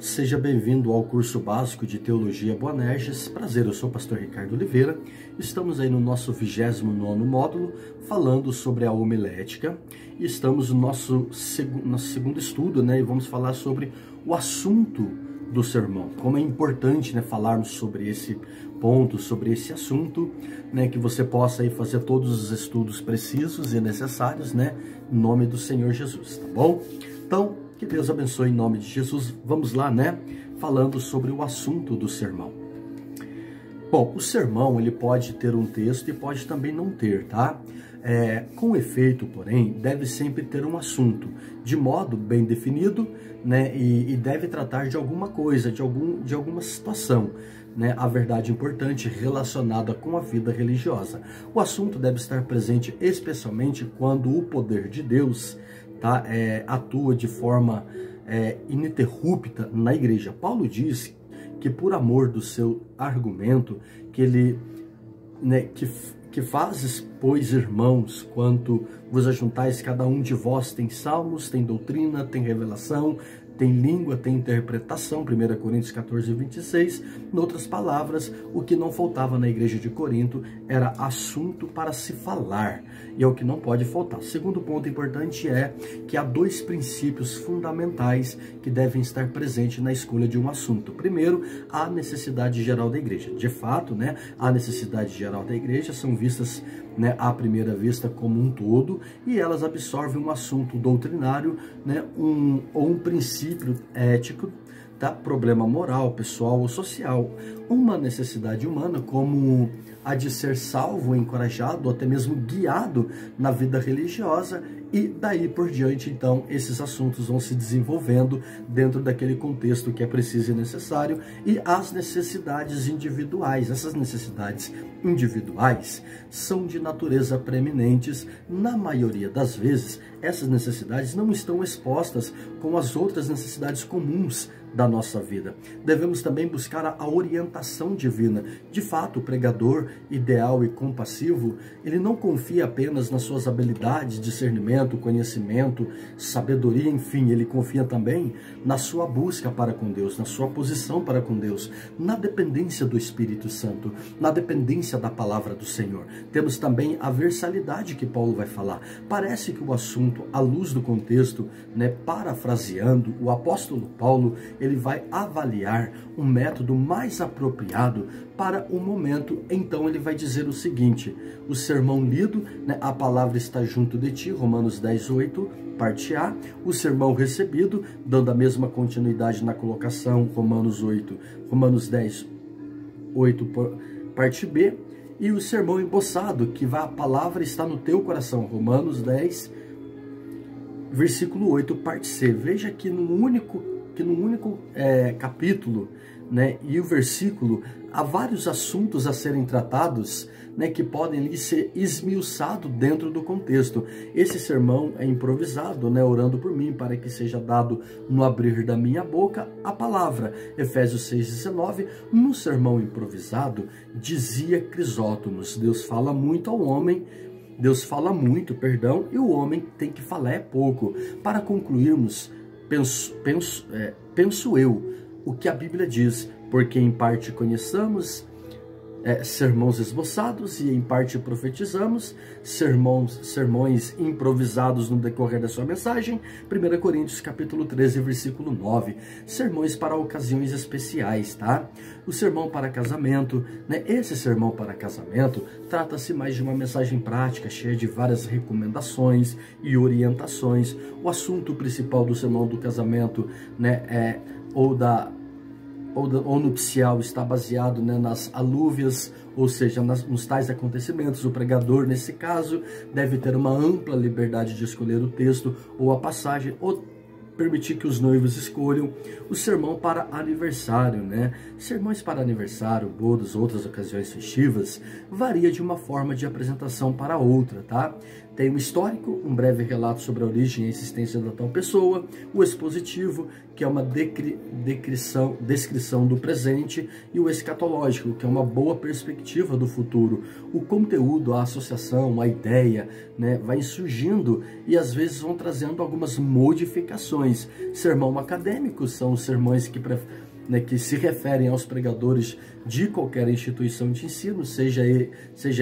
Seja bem-vindo ao curso básico de Teologia Boanerges. Prazer, eu sou o pastor Ricardo Oliveira. Estamos aí no nosso 29º módulo, falando sobre a homilética. E estamos no nosso segundo estudo, né? E vamos falar sobre o assunto do sermão. Como é importante, né, falarmos sobre esse ponto, sobre esse assunto, né? Que você possa aí fazer todos os estudos precisos e necessários, né? Em nome do Senhor Jesus, tá bom? Então, que Deus abençoe em nome de Jesus. Vamos lá, né? Falando sobre o assunto do sermão. Bom, o sermão, ele pode ter um texto e pode também não ter, tá? Com efeito, porém, deve sempre ter um assunto, de modo bem definido, né? E deve tratar de alguma coisa, de alguma situação, né? A verdade importante relacionada com a vida religiosa. O assunto deve estar presente especialmente quando o poder de Deus atua de forma ininterrupta na igreja. Paulo diz que por amor do seu argumento, que ele, né, que fazes, pois, irmãos, quanto vos ajuntais, cada um de vós tem salmos, tem doutrina, tem revelação, tem língua, tem interpretação, 1 Coríntios 14, 26. Em outras palavras, o que não faltava na igreja de Corinto era assunto para se falar, e é o que não pode faltar. Segundo ponto importante é que há dois princípios fundamentais que devem estar presentes na escolha de um assunto. Primeiro, a necessidade geral da igreja. De fato, né, a necessidade geral da igreja são vistas, né, à primeira vista como um todo, e elas absorvem um assunto doutrinário, né, ou um princípio ético, tá? Problema moral, pessoal ou social. Uma necessidade humana, como a de ser salvo, encorajado, ou até mesmo guiado na vida religiosa, e daí por diante, então, esses assuntos vão se desenvolvendo dentro daquele contexto que é preciso e necessário, e as necessidades individuais. Essas necessidades individuais são de natureza preeminentes. Na maioria das vezes, essas necessidades não estão expostas com as outras necessidades comuns da nossa vida. Devemos também buscar a orientação divina. De fato, o pregador ideal e compassivo, ele não confia apenas nas suas habilidades, discernimento, conhecimento, sabedoria, enfim, ele confia também na sua busca para com Deus, na sua posição para com Deus, na dependência do Espírito Santo, na dependência da palavra do Senhor. Temos também a versalidade que Paulo vai falar. Parece que o assunto, à luz do contexto, né, parafraseando, o apóstolo Paulo, ele vai avaliar um método mais apropriado para o momento. Então ele vai dizer o seguinte: o sermão lido, né, a palavra está junto de ti, Romanos 10, 8, parte A. O sermão recebido, dando a mesma continuidade na colocação, Romanos 10, 8, parte B. E o sermão emboçado, que a palavra está no teu coração, Romanos 10, versículo 8, parte C. Veja que num único capítulo, né, e o versículo, há vários assuntos a serem tratados, né, que podem ali ser esmiuçados dentro do contexto. Esse sermão é improvisado, né, orando por mim, para que seja dado no abrir da minha boca a palavra. Efésios 6,19, no sermão improvisado, dizia Crisótomos, Deus fala muito, e o homem tem que falar pouco. Para concluirmos, penso eu, o que a Bíblia diz, porque em parte conheçamos sermões esboçados e em parte profetizamos, sermões improvisados no decorrer da sua mensagem, 1 Coríntios capítulo 13, versículo 9, sermões para ocasiões especiais, tá? O sermão para casamento, né? Esse sermão para casamento trata-se mais de uma mensagem prática, cheia de várias recomendações e orientações. O assunto principal do sermão do casamento, né, ou nupcial, está baseado, né, nas alúvias, ou seja, nos tais acontecimentos. O pregador, nesse caso, deve ter uma ampla liberdade de escolher o texto ou a passagem, ou permitir que os noivos escolham. O sermão para aniversário, né? Sermões para aniversário, bodas, outras ocasiões festivas, varia de uma forma de apresentação para outra, tá? Tem o histórico, um breve relato sobre a origem e a existência da tal pessoa, o expositivo, que é uma descrição do presente, e o escatológico, que é uma boa perspectiva do futuro. O conteúdo, a associação, a ideia, né, vai surgindo e às vezes vão trazendo algumas modificações. Sermão acadêmico são os sermões que se referem aos pregadores de qualquer instituição de ensino, seja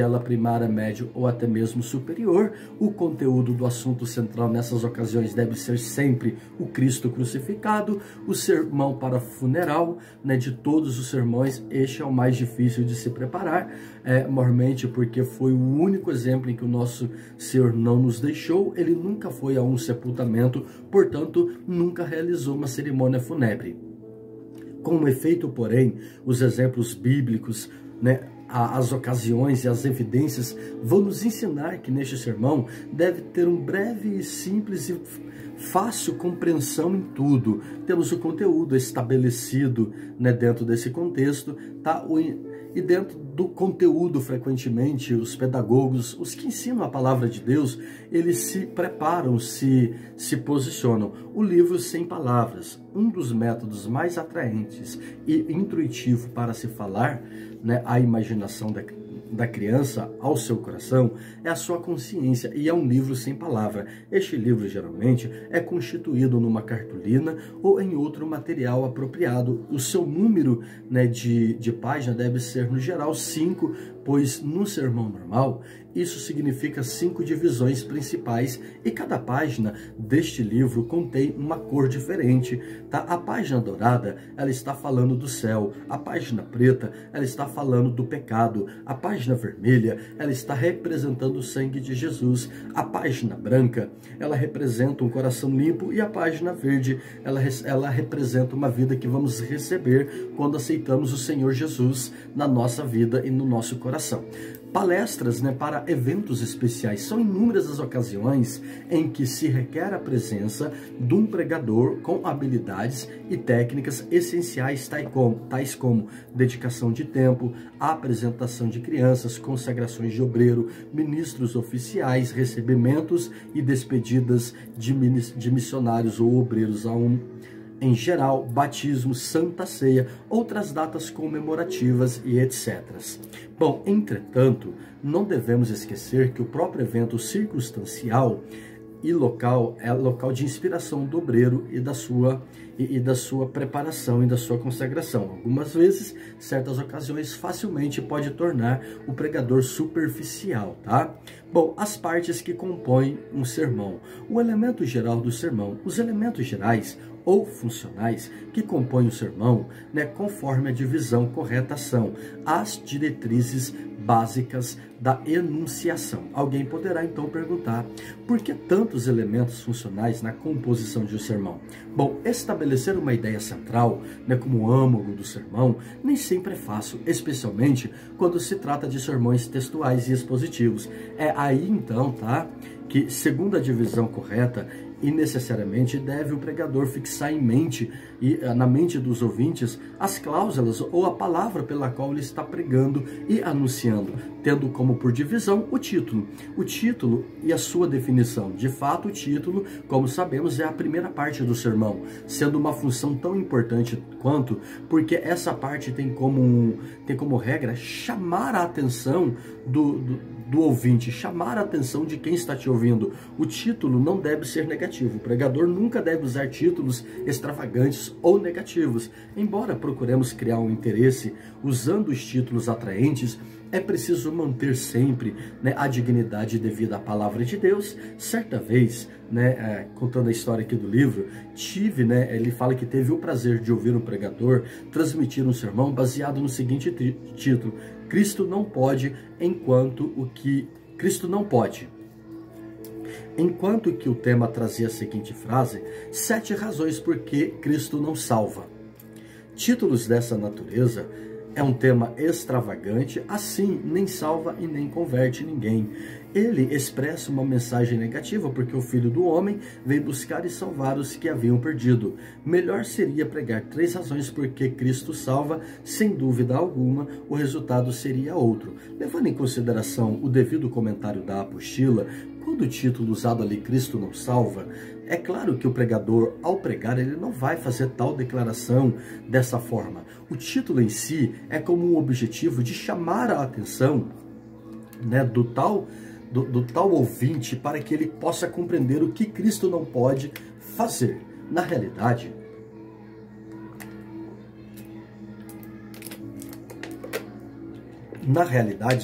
ela primária, médio ou até mesmo superior. O conteúdo do assunto central nessas ocasiões deve ser sempre o Cristo crucificado. O sermão para funeral, né, de todos os sermões, este é o mais difícil de se preparar, mormente porque foi o único exemplo em que o nosso Senhor não nos deixou. Ele nunca foi a um sepultamento, portanto, nunca realizou uma cerimônia fúnebre. Com efeito, porém, os exemplos bíblicos, né, as ocasiões e as evidências vão nos ensinar que neste sermão deve ter um breve, simples e fácil compreensão em tudo. Temos o conteúdo estabelecido, né, dentro desse contexto, tá? E dentro do conteúdo, frequentemente, os pedagogos, os que ensinam a palavra de Deus, eles se preparam, se posicionam. O livro sem palavras, um dos métodos mais atraentes e intuitivo para se falar, né, a imaginação da criança ao seu coração, é a sua consciência, e é um livro sem palavra. Este livro geralmente é constituído numa cartolina ou em outro material apropriado. O seu número, né, de página deve ser no geral 5, pois no sermão normal isso significa 5 divisões principais, e cada página deste livro contém uma cor diferente, tá? A página dourada, ela está falando do céu. A página preta, ela está falando do pecado. A página vermelha, ela está representando o sangue de Jesus. A página branca, ela representa um coração limpo, e a página verde, ela representa uma vida que vamos receber quando aceitamos o Senhor Jesus na nossa vida e no nosso coração. Palestras, né, para eventos especiais. São inúmeras as ocasiões em que se requer a presença de um pregador com habilidades e técnicas essenciais, tais como dedicação de tempo, apresentação de crianças, consagrações de obreiro, ministros oficiais, recebimentos e despedidas de missionários ou obreiros em geral, batismo, santa ceia, outras datas comemorativas e etc. Bom, entretanto, não devemos esquecer que o próprio evento circunstancial e local é local de inspiração do obreiro e da sua preparação e da sua consagração. Algumas vezes, certas ocasiões, facilmente pode tornar o pregador superficial, tá? Bom, as partes que compõem um sermão. O elemento geral do sermão. Os elementos gerais ou funcionais que compõem o sermão, né, conforme a divisão correta, são as diretrizes básicas da enunciação. Alguém poderá então perguntar: por que tantos elementos funcionais na composição de um sermão? Bom, estabelecer uma ideia central, né, como o âmago do sermão, nem sempre é fácil, especialmente quando se trata de sermões textuais e expositivos. É aí então, tá, que, segundo a divisão correta, e necessariamente deve o pregador fixar em mente e na mente dos ouvintes as cláusulas ou a palavra pela qual ele está pregando e anunciando, tendo como por divisão o título. O título e a sua definição. De fato, o título, como sabemos, é a primeira parte do sermão, sendo uma função tão importante quanto, porque essa parte tem como regra chamar a atenção do ouvinte, chamar a atenção de quem está te ouvindo. O título não deve ser negativo. O pregador nunca deve usar títulos extravagantes ou negativos. Embora procuremos criar um interesse usando os títulos atraentes, é preciso manter sempre, né, a dignidade devida à palavra de Deus. Certa vez, né, contando a história aqui do livro, ele fala que teve o prazer de ouvir um pregador transmitir um sermão baseado no seguinte título: Cristo não pode, enquanto que o tema trazia a seguinte frase: 7 razões por que Cristo não salva. Títulos dessa natureza é um tema extravagante, assim nem salva e nem converte ninguém. Ele expressa uma mensagem negativa porque o Filho do Homem veio buscar e salvar os que haviam perdido. Melhor seria pregar 3 razões porque Cristo salva, sem dúvida alguma, o resultado seria outro. Levando em consideração o devido comentário da apostila, quando o título usado ali, Cristo não salva, é claro que o pregador, ao pregar, ele não vai fazer tal declaração dessa forma. O título em si é como um objetivo de chamar a atenção, né, do tal ouvinte, para que ele possa compreender o que Cristo não pode fazer. Na realidade,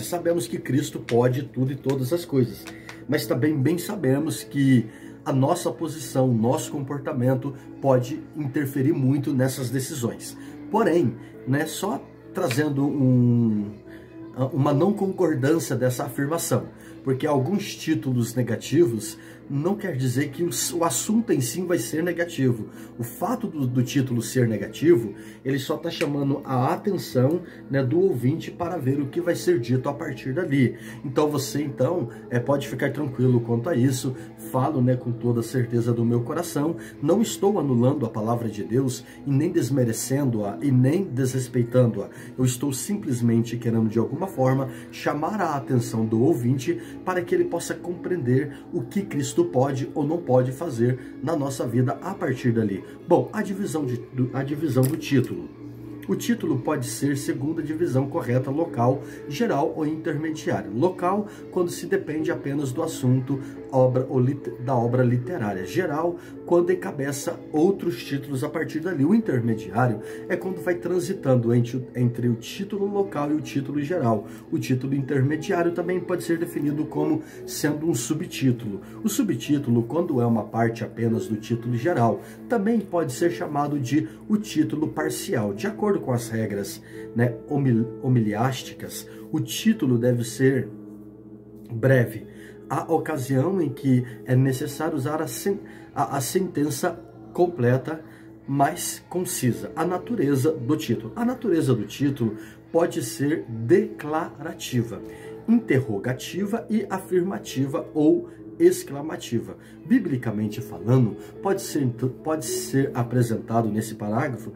sabemos que Cristo pode tudo e todas as coisas, mas também bem sabemos que a nossa posição, nosso comportamento pode interferir muito nessas decisões. Porém, né, só trazendo uma não concordância dessa afirmação, porque alguns títulos negativos não quer dizer que o assunto em si vai ser negativo. O fato do título ser negativo, ele só está chamando a atenção, né, do ouvinte para ver o que vai ser dito a partir dali. Então você pode ficar tranquilo quanto a isso. Falo, né, com toda a certeza do meu coração. Não estou anulando a palavra de Deus e nem desmerecendo-a e nem desrespeitando-a. Eu estou simplesmente querendo de alguma forma chamar a atenção do ouvinte para que ele possa compreender o que Cristo pode ou não pode fazer na nossa vida a partir dali. Bom, a divisão do título. O título pode ser segundo a divisão correta, local, geral ou intermediário. Local, quando se depende apenas do assunto, da obra literária. Geral, quando encabeça outros títulos a partir dali. O intermediário é quando vai transitando entre o título local e o título geral. O título intermediário também pode ser definido como sendo um subtítulo. O subtítulo, quando é uma parte apenas do título geral, também pode ser chamado de o título parcial. De acordo com as regras, né, homiliásticas, o título deve ser breve. Há ocasião em que é necessário usar a sentença completa, mais concisa. A natureza do título. A natureza do título pode ser declarativa, interrogativa e afirmativa ou exclamativa. Biblicamente falando, pode ser apresentado nesse parágrafo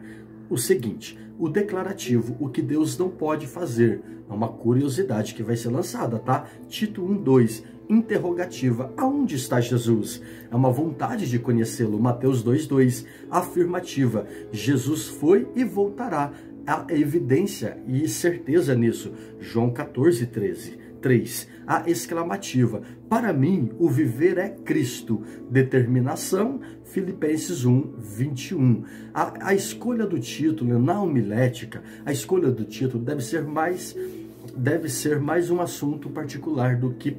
o seguinte: o declarativo, o que Deus não pode fazer. É uma curiosidade que vai ser lançada, tá? Tito 1:2, interrogativa, aonde está Jesus? É uma vontade de conhecê-lo. Mateus 2:2, afirmativa, Jesus foi e voltará. Há evidência e certeza nisso. João 14:13. 3. A exclamativa, para mim o viver é Cristo. Determinação, Filipenses 1:21. A escolha do título na homilética, a escolha do título deve ser mais um assunto particular do que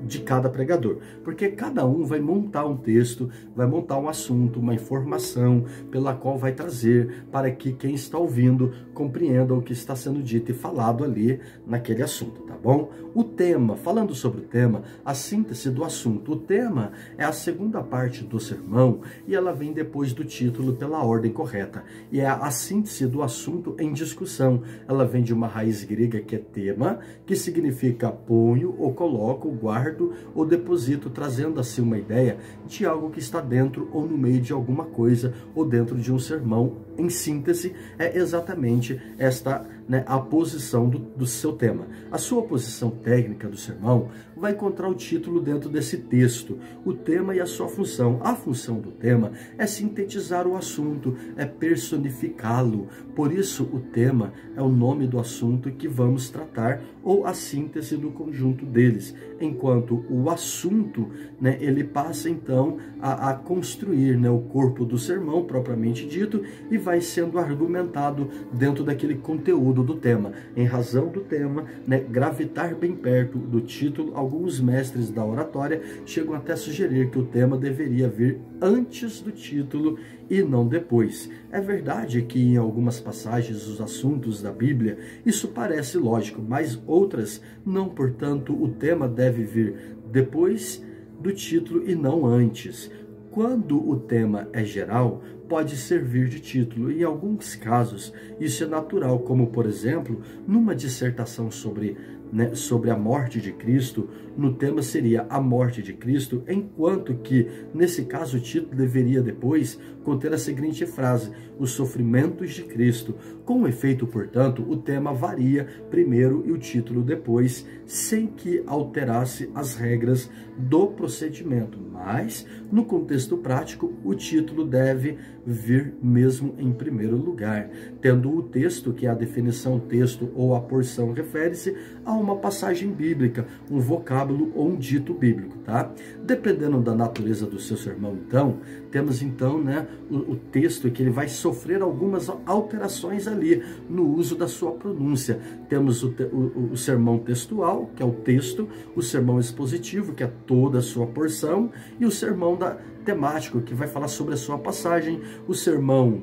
de cada pregador, porque cada um vai montar um texto, vai montar um assunto, uma informação pela qual vai trazer para que quem está ouvindo compreenda o que está sendo dito e falado ali naquele assunto, tá bom? O tema, falando sobre o tema, a síntese do assunto. O tema é a segunda parte do sermão e ela vem depois do título pela ordem correta. E é a síntese do assunto em discussão. Ela vem de uma raiz grega que é tema, que significa ponho ou coloco, guardo ou deposito, trazendo assim uma ideia de algo que está dentro ou no meio de alguma coisa ou dentro de um sermão. Em síntese, é exatamente esta, né, a posição do seu tema. A sua posição técnica do sermão vai encontrar o título dentro desse texto, o tema e a sua função. A função do tema é sintetizar o assunto, é personificá-lo. Por isso, o tema é o nome do assunto que vamos tratar ou a síntese do conjunto deles, enquanto o assunto, né, ele passa então a construir, né, o corpo do sermão propriamente dito e vai sendo argumentado dentro daquele conteúdo do tema. Em razão do tema, né, gravitar bem perto do título, alguns mestres da oratória chegam até a sugerir que o tema deveria vir antes do título e não depois. É verdade que em algumas passagens dos assuntos da Bíblia isso parece lógico, mas outras não. Portanto, o tema deve vir depois do título e não antes. Quando o tema é geral, pode servir de título. Em alguns casos, isso é natural, como, por exemplo, numa dissertação sobre né, sobre a morte de Cristo, no tema seria a morte de Cristo, enquanto que, nesse caso, o título deveria depois conter a seguinte frase: os sofrimentos de Cristo. Com efeito, portanto, o tema varia primeiro e o título depois, sem que alterasse as regras do procedimento. Mas, no contexto prático, o título deve vir mesmo em primeiro lugar, tendo o texto, que é a definição texto ou a porção, refere-se a uma passagem bíblica, um vocábulo ou um dito bíblico, tá? Dependendo da natureza do seu sermão, então, temos então, né, o texto que ele vai sofrer algumas alterações ali no uso da sua pronúncia. Temos o sermão textual, que é o texto, o sermão expositivo, que é toda a sua porção, e o sermão temático, que vai falar sobre a sua passagem, o sermão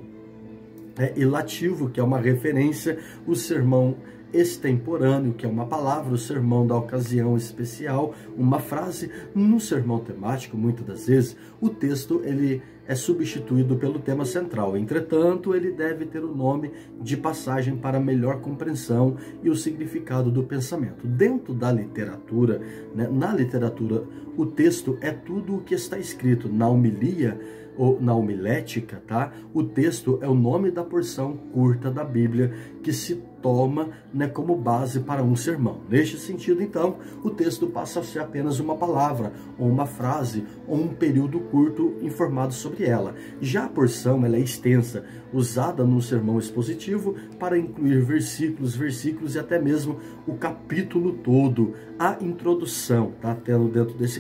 ilativo, que é uma referência, o sermão extemporâneo, que é uma palavra, o sermão da ocasião especial, uma frase. No sermão temático, muitas das vezes, o texto ele é substituído pelo tema central. Entretanto, ele deve ter o nome de passagem para melhor compreensão e o significado do pensamento. Dentro da literatura, né, na literatura, o texto é tudo o que está escrito. Na homilia ou na homilética, tá? O texto é o nome da porção curta da Bíblia que se toma, né, como base para um sermão. Neste sentido, então, o texto passa a ser apenas uma palavra, ou uma frase, ou um período curto informado sobre ela. Já a porção, ela é extensa, usada no sermão expositivo para incluir versículos e até mesmo o capítulo todo. A introdução, tá? Tendo dentro desse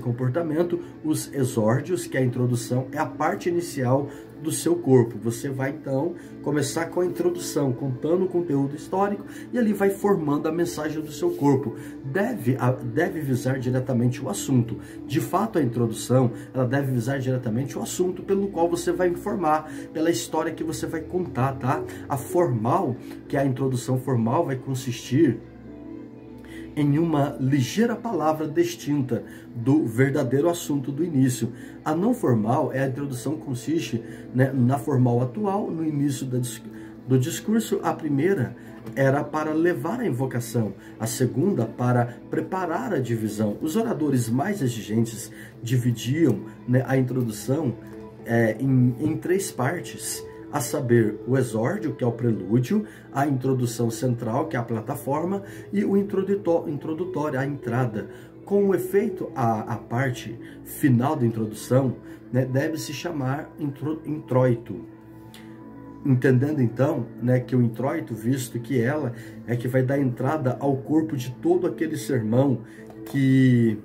comportamento, os exórdios, que a introdução é a parte inicial do seu corpo. Você vai então começar com a introdução, contando o conteúdo histórico, e ali vai formando a mensagem do seu corpo. Deve visar diretamente o assunto. De fato, a introdução, ela deve visar diretamente o assunto pelo qual você vai informar, pela história que você vai contar, tá? A formal, que é a introdução formal, vai consistir em uma ligeira palavra distinta do verdadeiro assunto do início. A não formal é a introdução, consiste, né, na formal atual, no início do discurso. A primeira era para levar a invocação, a segunda para preparar a divisão. Os oradores mais exigentes dividiam, né, a introdução em três partes, a saber, o exórdio, que é o prelúdio, a introdução central, que é a plataforma, e o introdutório, a entrada. Com o efeito, a parte final da introdução, né, deve se chamar introito. Entendendo então, né, que o introito, visto que ela é que vai dar entrada ao corpo de todo aquele sermão que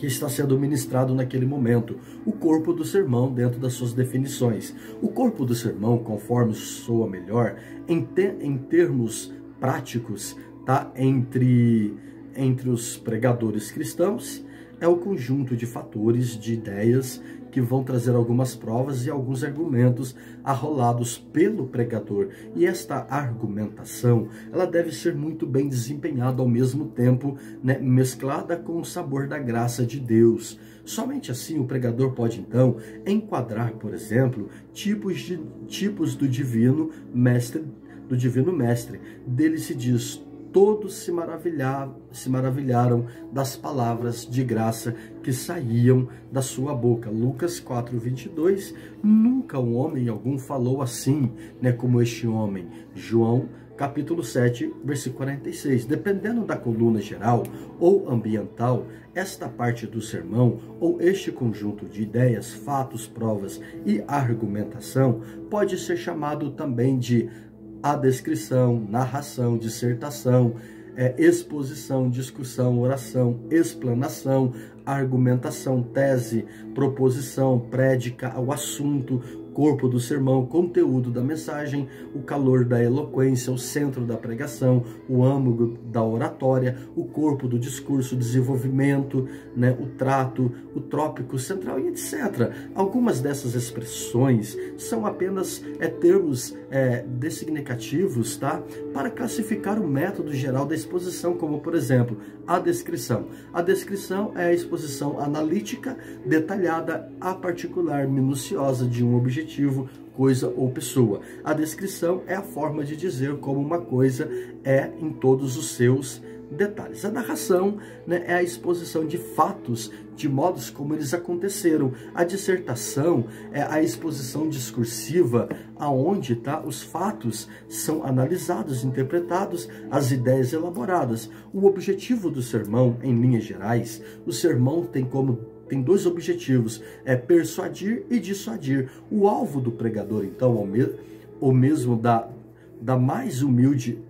está sendo ministrado naquele momento, o corpo do sermão dentro das suas definições. O corpo do sermão, conforme soa melhor, em termos práticos, tá? Entre os pregadores cristãos, é o conjunto de fatores, de ideias que vão trazer algumas provas e alguns argumentos arrolados pelo pregador. E esta argumentação, ela deve ser muito bem desempenhada ao mesmo tempo, né, mesclada com o sabor da graça de Deus. Somente assim o pregador pode, então, enquadrar, por exemplo, tipos do divino mestre. Dele se diz: todos se maravilharam das palavras de graça que saíam da sua boca. Lucas 4:22, nunca um homem algum falou assim, né, como este homem. João capítulo 7, versículo 46. Dependendo da coluna geral ou ambiental, esta parte do sermão, ou este conjunto de ideias, fatos, provas e argumentação, pode ser chamado também de a descrição, narração, dissertação, exposição, discussão, oração, explanação, argumentação, tese, proposição, prédica, o assunto, corpo do sermão, conteúdo da mensagem, o calor da eloquência, o centro da pregação, o âmago da oratória, o corpo do discurso, o desenvolvimento, né, o trato, o trópico central e etc. Algumas dessas expressões são apenas termos designativos, tá? Para classificar o método geral da exposição, como, por exemplo, a descrição. A descrição é a exposição exposição analítica, detalhada, a particular, minuciosa de um objetivo, coisa ou pessoa. A descrição é a forma de dizer como uma coisa é em todos os seus detalhes. A narração, né, é a exposição de fatos de modos como eles aconteceram. A dissertação é a exposição discursiva, aonde os fatos são analisados, interpretados, as ideias elaboradas. O objetivo do sermão, em linhas gerais, o sermão tem dois objetivos, é persuadir e dissuadir. O alvo do pregador, então, ou mesmo da mais humilde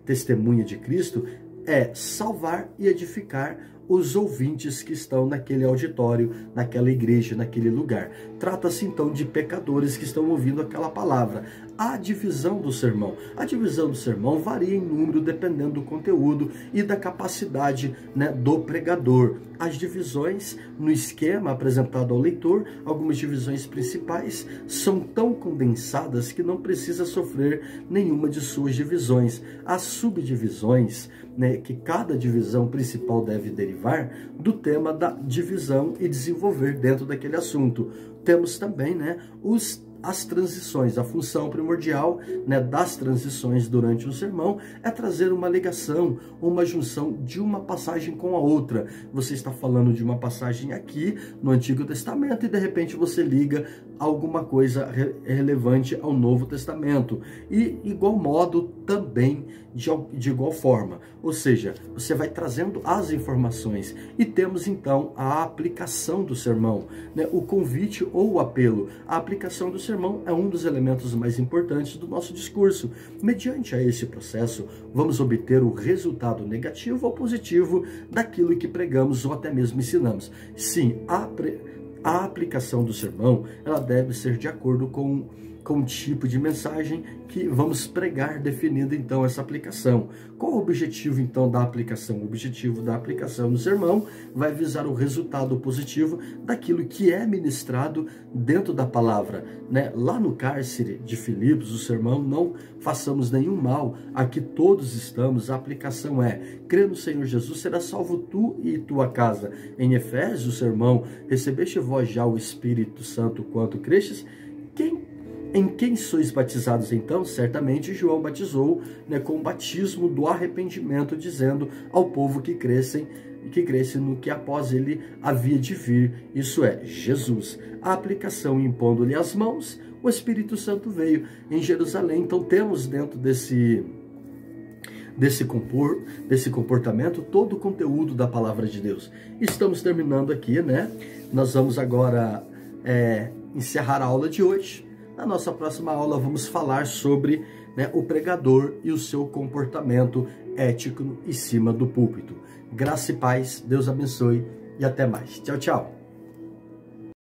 testemunha de Cristo, é salvar e edificar os ouvintes que estão naquele auditório, naquela igreja, naquele lugar. Trata-se então de pecadores que estão ouvindo aquela palavra. A divisão do sermão. A divisão do sermão varia em número dependendo do conteúdo e da capacidade, né, do pregador. As divisões no esquema apresentado ao leitor, algumas divisões principais, são tão condensadas que não precisa sofrer nenhuma de suas divisões. As subdivisões, né, que cada divisão principal deve derivar do tema da divisão e desenvolver dentro daquele assunto. Temos também, né, as transições. A função primordial, né, das transições durante o sermão é trazer uma ligação, uma junção de uma passagem com a outra. Você está falando de uma passagem aqui no Antigo Testamento e de repente você liga alguma coisa relevante ao Novo Testamento. E igual modo também de igual forma. Ou seja, você vai trazendo as informações e temos então a aplicação do sermão, né, o convite ou o apelo. A aplicação do sermão é um dos elementos mais importantes do nosso discurso. Mediante a esse processo, vamos obter o resultado negativo ou positivo daquilo que pregamos ou até mesmo ensinamos. Sim, a aplicação do sermão, ela deve ser de acordo com o tipo de mensagem que vamos pregar, definindo então essa aplicação. Qual o objetivo então da aplicação? O objetivo da aplicação do sermão vai visar o resultado positivo daquilo que é ministrado dentro da palavra, né? Lá no cárcere de Filipos, o sermão, não façamos nenhum mal, aqui todos estamos, a aplicação é: crê no Senhor Jesus, será salvo tu e tua casa. Em Efésios, o sermão, recebeste vós já o Espírito Santo quanto crestes? Em quem sois batizados então? Certamente João batizou, né, com o batismo do arrependimento, dizendo ao povo que cresce no que após ele havia de vir, isso é, Jesus. A aplicação, impondo-lhe as mãos, o Espírito Santo veio em Jerusalém. Então temos dentro desse comportamento todo o conteúdo da palavra de Deus. Estamos terminando aqui, né? Nós vamos agora encerrar a aula de hoje. Na nossa próxima aula vamos falar sobre, né, o pregador e o seu comportamento ético em cima do púlpito. Graça e paz, Deus abençoe e até mais. Tchau, tchau.